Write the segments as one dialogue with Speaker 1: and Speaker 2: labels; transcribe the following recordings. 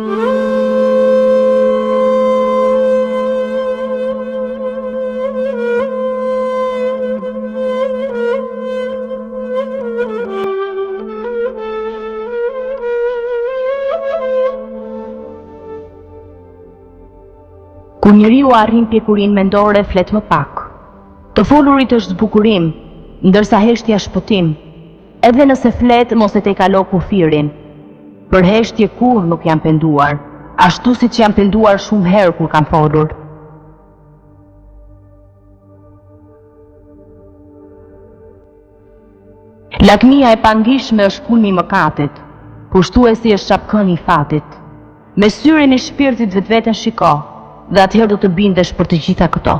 Speaker 1: Kur njeriu arrin pjekurinë mendore flet më pak. Të folurit është zbukurim, ndërsa heshtja shpëtim. Edhe nëse flet mos e tejkalo kufirin. Për heshtje kur nuk janë penduar, ashtu siç janë penduar shumë herë kur kanë folur. Lakmia e pangishme është kulmi i mëkatit, pushtuesi është çapkëni i fatit. Me syrin e shpirtit vetveten shiko, dhe atëherë do të bindesh për të gjitha këto.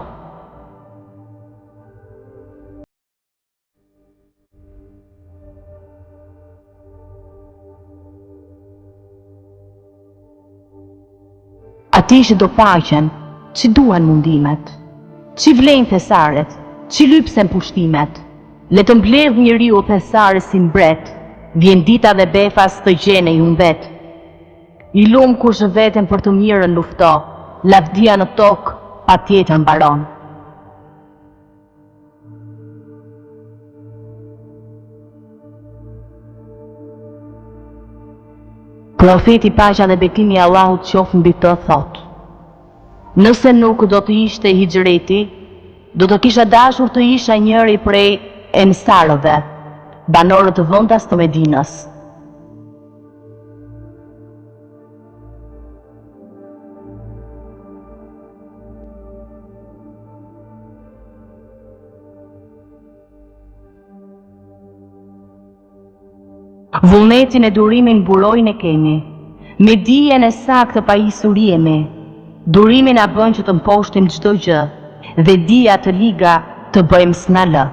Speaker 1: Ati që do paqen, që duan mundimet, që vlejnë thesaret, që lypsen pushtimet, le të mbledh njeriu thesare si mbret, vjen dita dhe befas të gjene i umbet. I lum kush veten për të mirën lufto, lavdia në tokë pa tjetër mbaron. Profeti paqja dhe bekimi i Allahut qoftë mbi të thotë: nëse nuk do të ishte hijreti, do të kisha dashur të isha njëri prej ensarëve, banorët të vendas të Medinës. Vullnetin e durimin burojnë e kemi, me dijen e saktë pajisuri jemi. Durimi na bën që të mposhtim çdo gjë, dhe dija të liga të bëjmë s'na lë.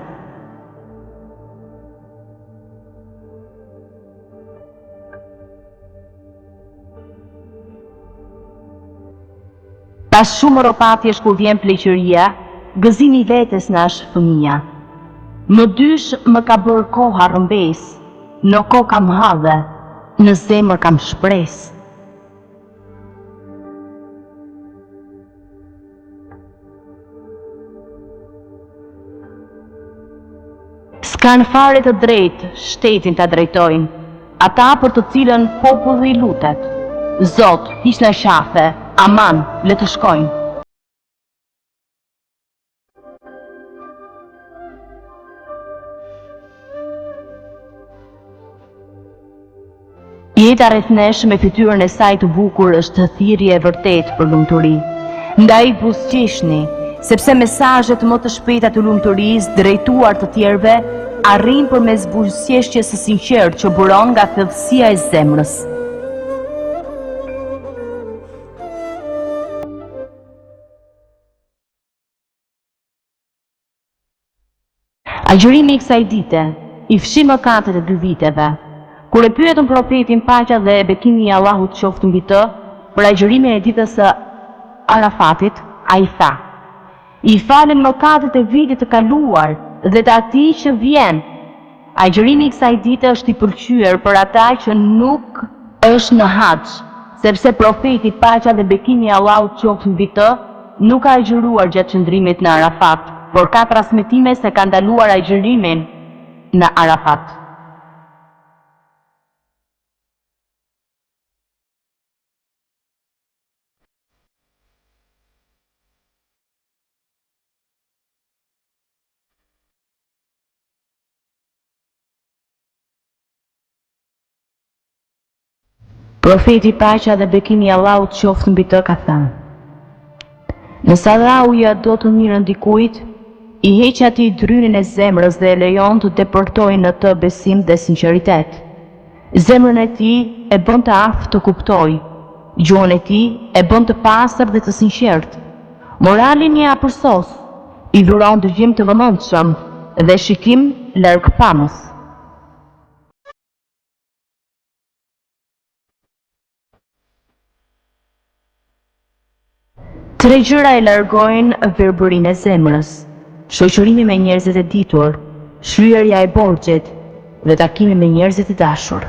Speaker 1: Pas shumë ropatjesh kur vjen pleqëria, gëzimi vetes na është fëmia. Më dysh më ka bërë koha rëmbes, në kokë kam hadhe, në zemër kam shpresë. S'kan fare të drejtë, shtetin ta drejtojnë, ata për të cilën populli i lutet. Zot, hiq na qafe, aman, le të shkojnë. Jeta rreth nesh me fytyrën e saj të bukur është thirrje e vërtetë për lumturi. Ndaj buzëqeshni, sepse mesazhet më të shpejta të lumturisë drejtuar të tjerëve arrin përmes buzëqeshjes së sinqertë që buron nga thellësia e zemrës. Agjërimi i kësaj dite i fshi mëkatet e 2 viteve. Kur e pyetën profetin paqja dhe bekimi i Allahut qoftë mbi të, për agjërimin e ditës së Arafatit, ai tha: i falen mëkatet e vitit të kaluar dhe të atij që vjen. Agjërimi i kësaj dite është i pëlqyer për ata që nuk është në haxh, sepse profeti paqja dhe bekimi i Allahut qoftë mbi të, nuk ka agjëruar gjatë qëndrimit në Arafat, por ka transmetime se ka ndaluar agjërimin në Arafat. Profeti paqja dhe bekimi i Allahut qoftë mbi të ka thënë: nëse Allahu do të mirën dikujt, i heq atij drynin e zemrës dhe e lejon të depërtojë në të besim dhe sinqeritet. Zemrën e tij e bën të aftë të kuptojë, gjuhën e tij e bën të pastër dhe të sinqertë. Moralin ja përsos, i dhuron dëgjim të vëmendshëm dhe shikim largpamës. Tre gjëra e largojnë verbërinë e zemrës: shoqërimi me njerëzit e ditur, shlyerja e borxhit dhe takimi me njerëzit e dashur.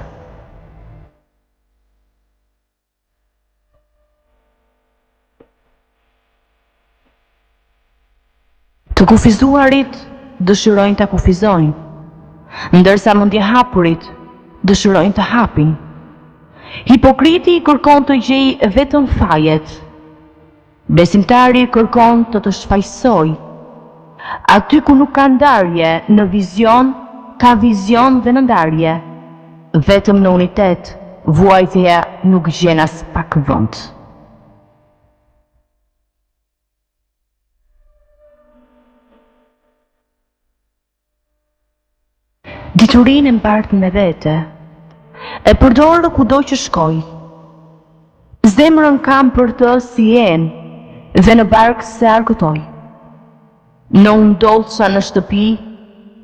Speaker 1: Të kufizuarit dëshirojnë të kufizojnë, ndërsa mendjehapurit dëshirojnë të hapin. Hipokriti kërkon të gjejë vetëm fajet, besimtari kërkon të shfaqsoj. Aty ku nuk ka ndarje në vizion, ka vizion dhe në ndarje. Vetëm në unitet, vuajtja nuk gjen as pak vend. Diturinë e mbartë me vete, e përdorë kudo që shkoj. Zemrën kam për të si enë, dhe në barkë se arkëtoj. Në unë dolça në shtëpi,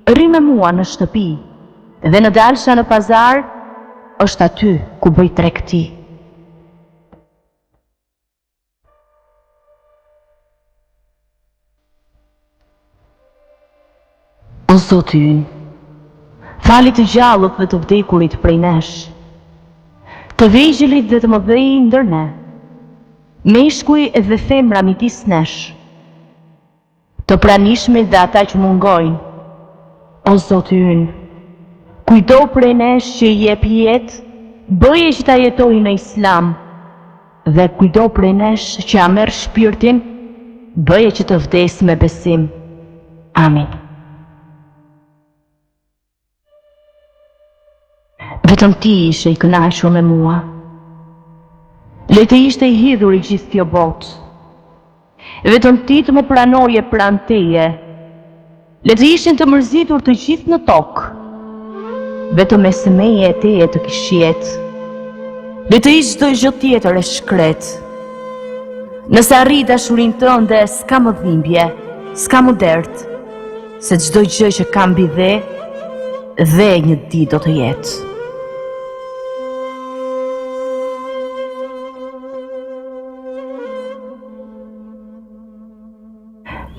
Speaker 1: rri me mua në shtëpi, dhe në dalsha në pazar, është aty ku bëj tregti. O Zoti ynë, fali të gjallët dhe të vdekurit prej nesh, të vejgjelit dhe të mëdhej ndër ne, meshkuj dhe femra midis nesh, të pranishmit dhe ata që mungojnë. O Zoti ynë, kujdo prej nesh që i jep jetë, bëje që ta jetojë në Islam, dhe kujdo prej nesh që a merr shpirtin, bëje që të vdes me besim. Amin. Vetëm ti ishe i kënaqur me mua. Le të ishte i hidhur i gjithë kjo botë. Vetëm ti të më pranoje pranë teje. Le të ishin të mërzitur të gjithë në tokë. Vetëm me semeje e teje të kishjet. Le të ishte çdo gjë tjetër e shkret. Nëse arri dashurinë tënde, s'ka më dhimbje, s'ka më dert, se çdo gjë që kam mbi dhe një ditë do të jetë.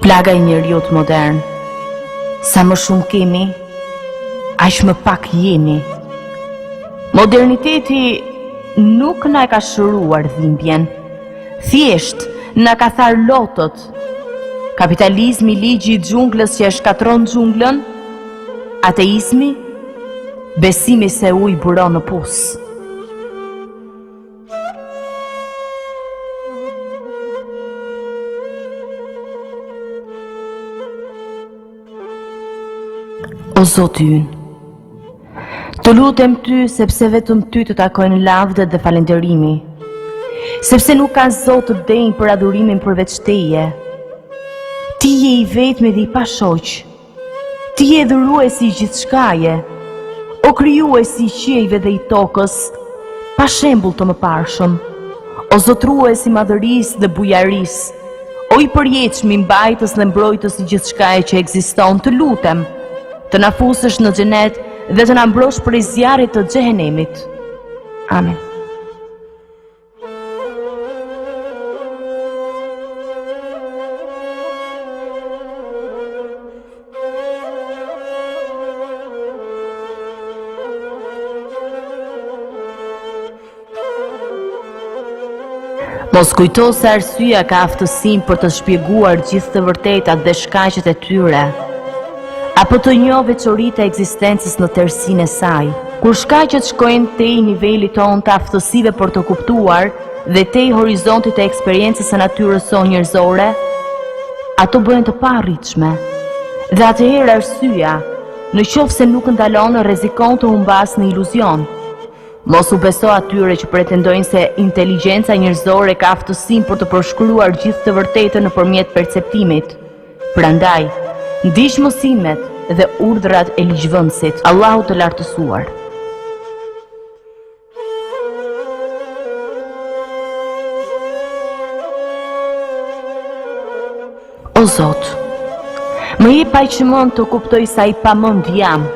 Speaker 1: Plaga e njeriut modern, sa më shumë kemi, aq më pak jemi. Moderniteti nuk na e ka shëruar dhimbjen, thjesht na ka tharë lotët. Kapitalizmi, ligji i xhunglës që e shkatron xhunglën, ateizmi, besimi se ujë buron në pus. O Zoti ynë, të lutem ty sepse vetëm ty të takojnë lavdet dhe falënderimi, sepse nuk ka Zot të denjë për adhurimin përveç teje. Ti je i vetmi dhe i pashoq, ti je dhuruesi i gjithçkaje, o krijuesi i qiejve dhe i tokës, pa shembull të mëparshëm, o zotruesi i madhërisë dhe bujarisë, o i përjetshëm, i mbajtës dhe mbrojtës i gjithçkaje që ekziston, të lutem të na fusësh në xhenet dhe të na mbrosh prej zjarrit të xhehenemit. Amen. Mos kujto se arsyeja ka aftësinë për të shpjeguar gjithë të vërtetat dhe shkaqet e tyre, apo të njohë veçoritë e ekzistencës në tërësinë e saj. Kur shkaqet shkojnë tej nivelit tonë të aftësive për të kuptuar dhe tej horizontit të eksperiencës së natyrës sonë njerëzore, ato bëhen të paarritshme. Dhe atëherë arsyeja, në qoftë se nuk ndalon, rrezikon të humbas në iluzion. Mos u beso atyre që pretendojnë se inteligjenca njerëzore ka aftësinë për të përshkruar gjithë të vërtetën nëpërmjet perceptimit. Prandaj, ndiq mësimet dhe urdhrat e ligjvënësit, Allahu të lartësuar. O Zot, më jep aq mend të kuptoj sa i pamend jam.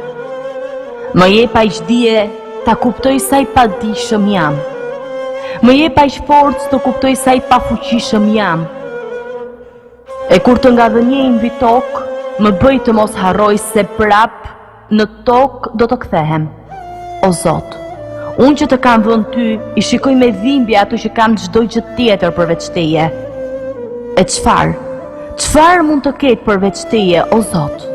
Speaker 1: Më jep aq dije ta kuptoj sa i padijshëm jam. Më jep aq forcë të kuptoj sa i pafuqishëm jam. E kur të ngadhënjej mbi tokë, më bëj të mos harroj se prap në tokë do të kthehem. O Zot, unë që të kam vënë ty, i shikoj me dhimbje ato që kam çdo gjë tjetër përveç teje. E çfarë? Çfarë mund të ketë përveç teje, o Zot?